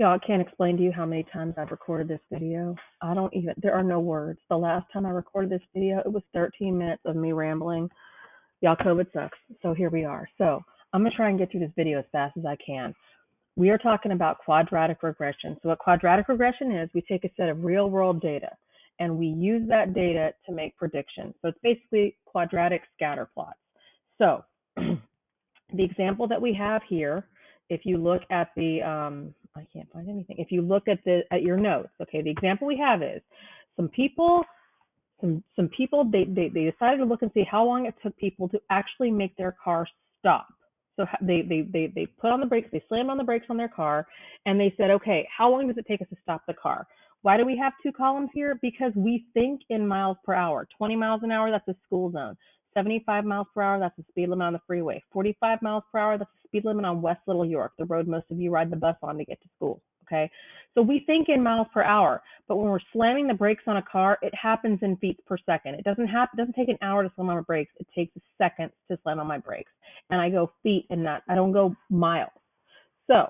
Y'all, I can't explain to you how many times I've recorded this video. There are no words. The last time I recorded this video, it was 13 minutes of me rambling. Y'all, COVID sucks. So here we are. So I'm going to try and get through this video as fast as I can. We are talking about quadratic regression. So what quadratic regression is, we take a set of real world data and we use that data to make predictions. So it's basically quadratic scatter plots. So the example that we have here, if you look at the, I can't find anything. If you look at your notes, okay, the example we have is some people, they decided to look and see how long it took people to actually make their car stop. So they put on the brakes, they slammed on the brakes on their car, and they said, okay, how long does it take us to stop the car? Why do we have two columns here? Because we think in miles per hour. 20 miles an hour, that's a school zone. 75 miles per hour, that's the speed limit on the freeway. 45 miles per hour, that's the speed limit on West Little York, the road most of you ride the bus on to get to school, okay? So we think in miles per hour, but when we're slamming the brakes on a car, it happens in feet per second. It doesn't take an hour to slam on my brakes. It takes seconds to slam on my brakes. And I go feet and I don't go miles. So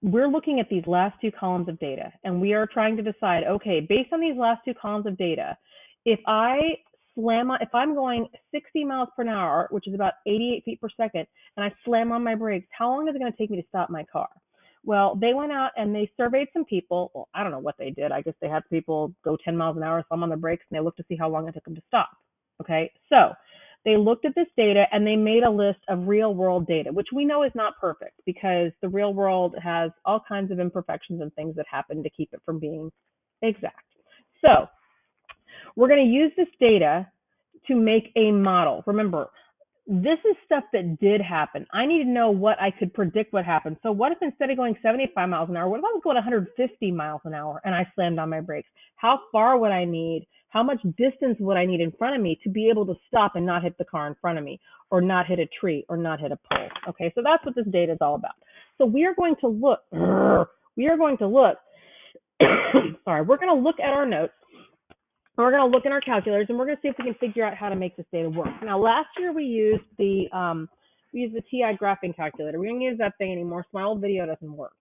we're looking at these last two columns of data, and we are trying to decide, okay, based on these last two columns of data, if I'm going 60 miles per hour, which is about 88 feet per second, and I slam on my brakes, how long is it going to take me to stop my car? Well, they went out and they surveyed some people. Well, I don't know what they did. I guess they had people go 10 miles an hour, slam on the brakes, and they looked to see how long it took them to stop. Okay, so they looked at this data and they made a list of real world data, which we know is not perfect because the real world has all kinds of imperfections and things that happen to keep it from being exact. So we're going to use this data to make a model. Remember, this is stuff that did happen. I need to know what I could predict what happened. So what if instead of going 75 miles an hour, what if I was going 150 miles an hour and I slammed on my brakes? How far would I need? How much distance would I need in front of me to be able to stop and not hit the car in front of me, or not hit a tree, or not hit a pole? Okay, so that's what this data is all about. So we are going to look, sorry, we're going to look at our notes. We're going to look in our calculators and we're going to see if we can figure out how to make this data work. Now, last year we used the TI graphing calculator. We don't use that thing anymore, so my old video doesn't work.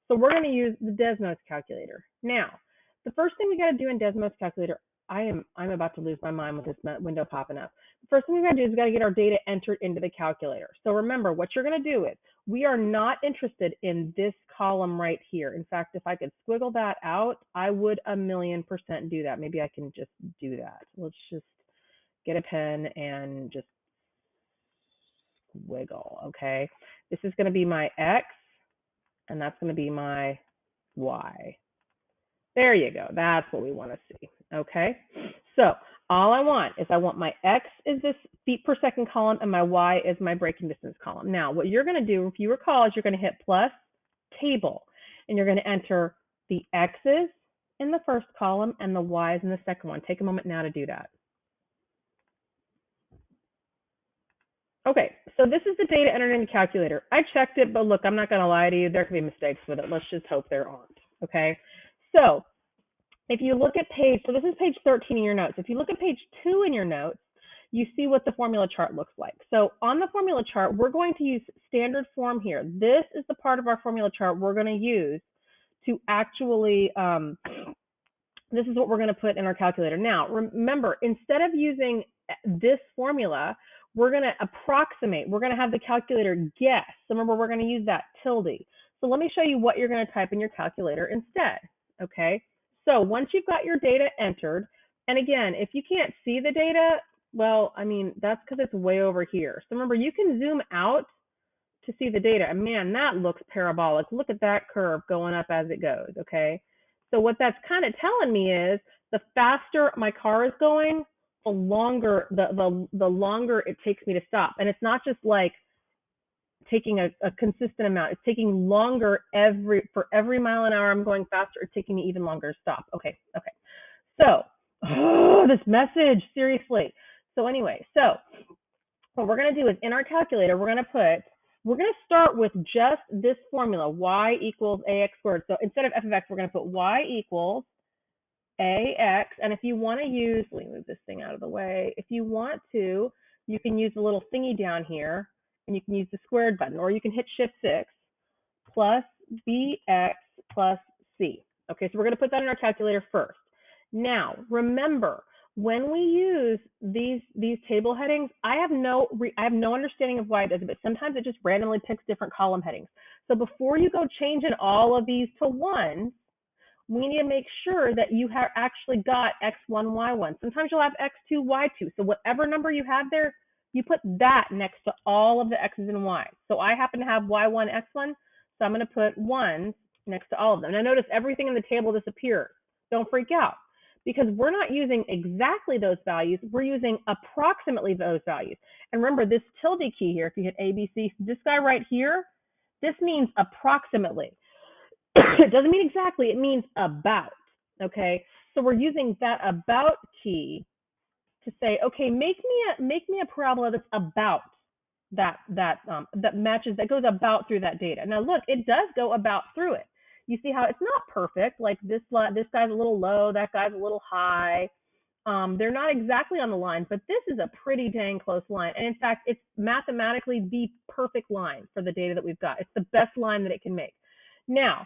So we're going to use the Desmos calculator. Now, the first thing we got to do in Desmos calculator, I'm about to lose my mind with this window popping up. The first thing we got to do is we got to get our data entered into the calculator. So remember, what you're going to do is, we are not interested in this column right here. In fact, if I could squiggle that out, I would 1,000,000% do that. Maybe I can just do that. Let's just get a pen and just squiggle, okay? This is going to be my X, and that's going to be my Y. There you go. That's what we want to see, okay? So all I want my X is this feet per second column, and my Y is my braking distance column. Now, what you're going to do, if you recall, is you're going to hit plus table, and you're going to enter the X's in the first column and the Y's in the second one. Take a moment now to do that. Okay, so this is the data entered in the calculator. I checked it, but look, I'm not going to lie to you. There could be mistakes with it. Let's just hope there aren't, okay? So if you look at so this is page 13 in your notes. If you look at page 2 in your notes, you see what the formula chart looks like. So on the formula chart, we're going to use standard form here. This is the part of our formula chart we're going to use to actually, this is what we're going to put in our calculator. Now, remember, instead of using this formula, we're going to approximate. We're going to have the calculator guess. So remember, we're going to use that tilde. So let me show you what you're going to type in your calculator instead, okay? So once you've got your data entered, and again, if you can't see the data, well, I mean, that's because it's way over here. So remember, you can zoom out to see the data. And man, that looks parabolic. Look at that curve going up as it goes, okay? So what that's kind of telling me is the faster my car is going, the longer it takes me to stop. And it's not just like taking a consistent amount. It's taking longer for every mile an hour I'm going faster, it's taking me even longer to stop. Okay. So, this message, seriously. So anyway, so what we're going to do is in our calculator, we're going to start with just this formula, y equals ax squared. So instead of f of x, we're going to put y equals ax. And if you want to use, let me move this thing out of the way. If you want to, you can use the little thingy down here, and you can use the squared button, or you can hit Shift 6, plus bx plus c. Okay, so we're going to put that in our calculator first. Now, remember, when we use these table headings, I have no understanding of why it does it, but sometimes it just randomly picks different column headings. So before you go changing all of these to 1, we need to make sure that you have actually got x1, y1. Sometimes you'll have x2, y2. So whatever number you have there, you put that next to all of the x's and y's. So I happen to have y1, x1, so I'm going to put 1s next to all of them. Now notice everything in the table disappears. Don't freak out, because we're not using exactly those values. We're using approximately those values. And remember this tilde key here, if you hit A, B, C, this guy right here, this means approximately. It doesn't mean exactly, it means about, okay? So we're using that about key to say, okay, make me a parabola that's about that matches, that goes about through that data. Now look, it does go about through it. You see how it's not perfect, like this guy's a little low, that guy's a little high. They're not exactly on the line, but this is a pretty dang close line. And in fact, it's mathematically the perfect line for the data that we've got. It's the best line that it can make. Now,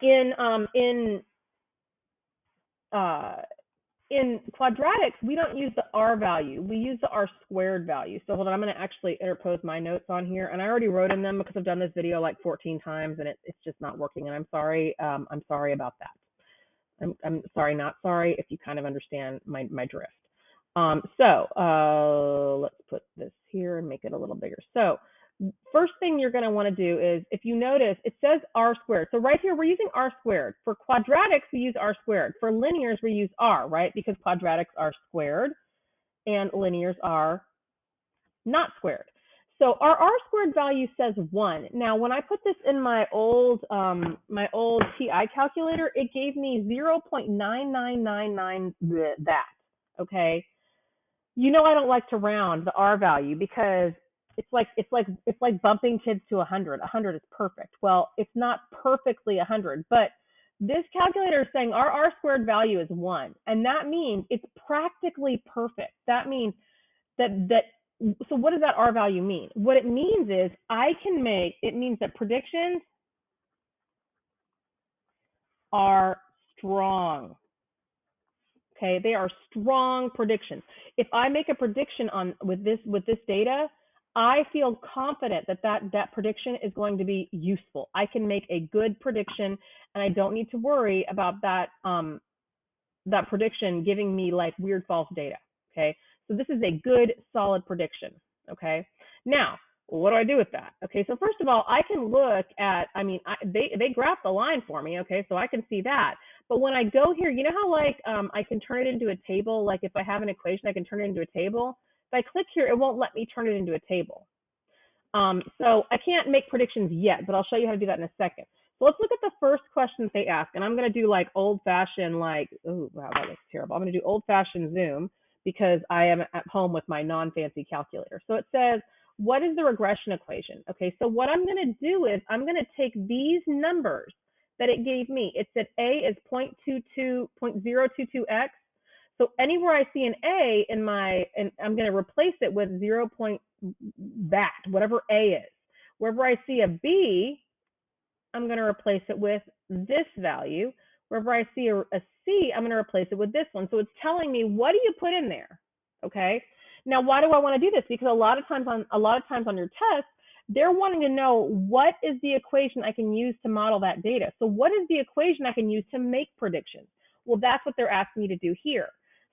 in quadratics, we don't use the R value. We use the R squared value. So hold on, I'm going to actually interpose my notes on here. And I already wrote in them because I've done this video like 14 times and it's just not working. And I'm sorry. I'm sorry about that. I'm sorry, not sorry, if you kind of understand my drift. Let's put this here and make it a little bigger. So first thing you're going to want to do is, if you notice, it says R squared. So right here, we're using R squared. For quadratics, we use R squared. For linears, we use R, right? Because quadratics are squared and linears are not squared. So our R squared value says 1. Now, when I put this in my old TI calculator, it gave me 0.9999 that, okay? You know I don't like to round the R value because it's like bumping kids to 100. 100 is perfect. Well, it's not perfectly 100, but this calculator is saying our R squared value is 1, and that means it's practically perfect. That means that so what does that R value mean? What it means is it means that predictions are strong. Okay, they are strong predictions. If I make a prediction with this data, I feel confident that prediction is going to be useful. I can make a good prediction, and I don't need to worry about that prediction giving me like weird false data. Okay, so this is a good, solid prediction. Okay, now what do I do with that? Okay, so first of all, I can look at, they graph the line for me. Okay, so I can see that. But when I go here, you know how like I can turn it into a table? Like if I have an equation, I can turn it into a table. If I click here, it won't let me turn it into a table. So I can't make predictions yet, but I'll show you how to do that in a second. So let's look at the first questions they ask. And I'm going to do like old-fashioned, like, oh, wow, that looks terrible. I'm going to do old-fashioned Zoom because I am at home with my non-fancy calculator. So it says, what is the regression equation? Okay, so what I'm going to do is I'm going to take these numbers that it gave me. It said A is 0.22x. So anywhere I see an A and I'm going to replace it with 0. that, whatever A is. Wherever I see a B, I'm going to replace it with this value. Wherever I see a C, I'm going to replace it with this one. So it's telling me, what do you put in there? Okay. Now, why do I want to do this? Because a lot of times on your test, they're wanting to know, what is the equation I can use to model that data? So what is the equation I can use to make predictions? Well, that's what they're asking you to do here.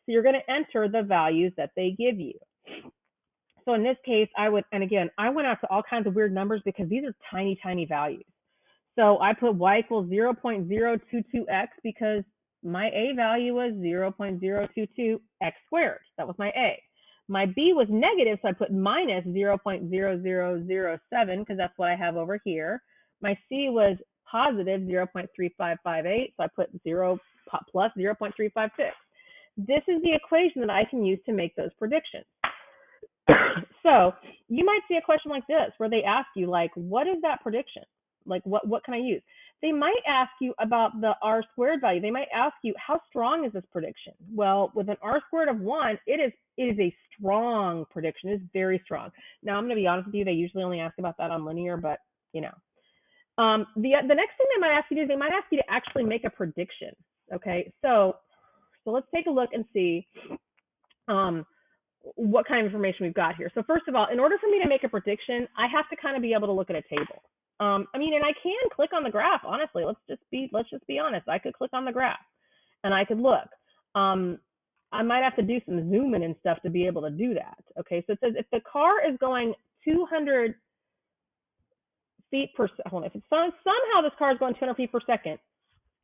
So you're going to enter the values that they give you. So in this case, I went out to all kinds of weird numbers because these are tiny, tiny values. So I put y equals 0.022x because my A value was 0.022x squared. That was my A. My B was negative, so I put minus 0.0007 because that's what I have over here. My C was positive 0.3558, so I put 0 plus 0.356. This is the equation that I can use to make those predictions. So you might see a question like this where they ask you, like, what is that prediction? Like, what can I use? They might ask you about the R squared value. They might ask you, how strong is this prediction? Well, with an R squared of 1, it is a strong prediction. It's very strong. Now, I'm going to be honest with you. They usually only ask about that on linear, but, you know. The next thing they might ask you to do is they might ask you to actually make a prediction. Okay, so let's take a look and see what kind of information we've got here. So first of all, in order for me to make a prediction, I have to kind of be able to look at a table. I mean, and I can click on the graph. Honestly, let's just be honest. I could click on the graph and I could look. I might have to do some zooming and stuff to be able to do that. Okay, so it says if the car is going 200 feet per second, if it's somehow this car is going 200 feet per second,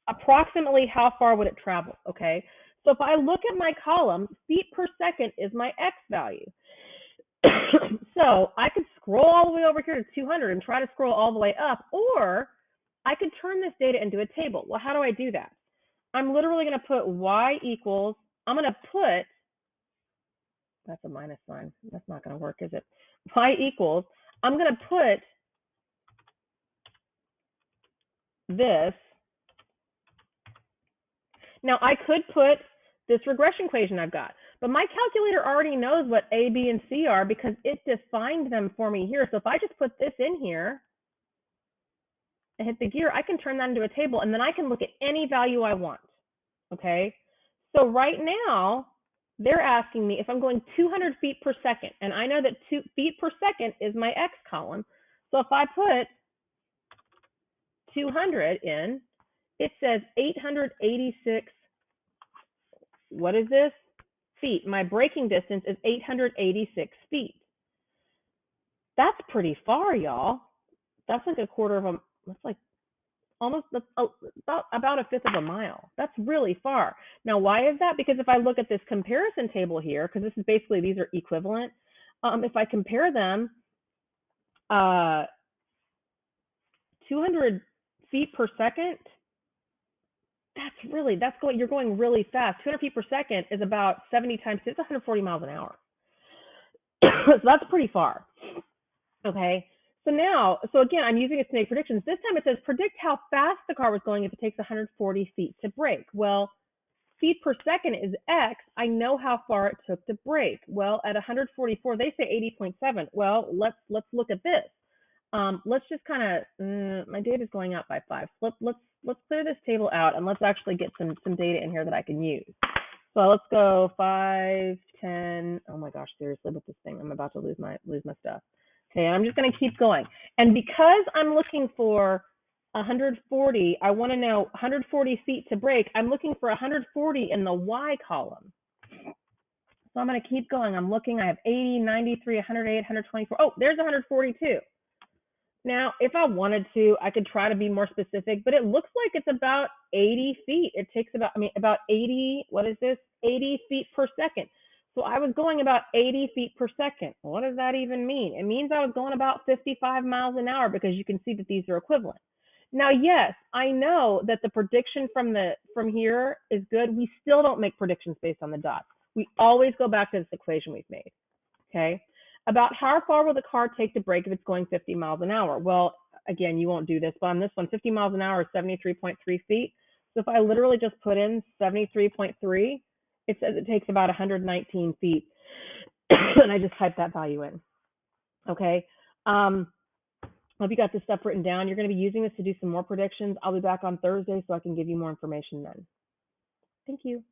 approximately how far would it travel? Okay, so if I look at my column, feet per second is my X value. So I could scroll all the way over here to 200 and try to scroll all the way up, or I could turn this data into a table. Well, how do I do that? I'm literally going to put Y equals, I'm going to put, that's a minus sign. That's not going to work, is it? Y equals, I'm going to put this. Now, I could put this regression equation I've got, but my calculator already knows what A, B, and C are because it defined them for me here. So if I just put this in here and hit the gear, I can turn that into a table, and then I can look at any value I want. Okay, so right now, they're asking me if I'm going 200 feet per second, and I know that 2 feet per second is my X column. So if I put 200 in, it says 886, what is this? Feet. My braking distance is 886 feet. That's pretty far, y'all. That's like a quarter of a, that's like almost about a fifth of a mile. That's really far. Now, why is that? Because if I look at this comparison table here, because this is basically, these are equivalent. If I compare them, 200 feet per second, you're going really fast. 200 feet per second is about 70 times, it's 140 miles an hour. So that's pretty far. Okay. So again, I'm using it to make predictions. This time it says predict how fast the car was going if it takes 140 feet to brake. Well, feet per second is X. I know how far it took to brake. Well, at 144, they say 80.7. Well, let's look at this. Let's just kind of, my data is going up by 5. So let's clear this table out and let's actually get some data in here that I can use. So let's go 5, 10. Oh my gosh, seriously, with this thing, I'm about to lose my stuff. Okay, I'm just going to keep going. And because I'm looking for 140, I want to know 140 feet to brake. I'm looking for 140 in the Y column. So I'm going to keep going. I'm looking. I have 80, 93, 108, 124. Oh, there's 142. Now, if I wanted to, I could try to be more specific, but it looks like it's about 80 feet. It takes about 80, what is this? 80 feet per second. So I was going about 80 feet per second. What does that even mean? It means I was going about 55 miles an hour because you can see that these are equivalent. Now, yes, I know that the prediction from here is good. We still don't make predictions based on the dots. We always go back to this equation we've made, okay? About how far will the car take to brake if it's going 50 miles an hour? Well, again, you won't do this, but on this one, 50 miles an hour is 73.3 feet. So if I literally just put in 73.3, it says it takes about 119 feet. And I just typed that value in. Okay. Hope you got this stuff written down. You're going to be using this to do some more predictions. I'll be back on Thursday so I can give you more information then. Thank you.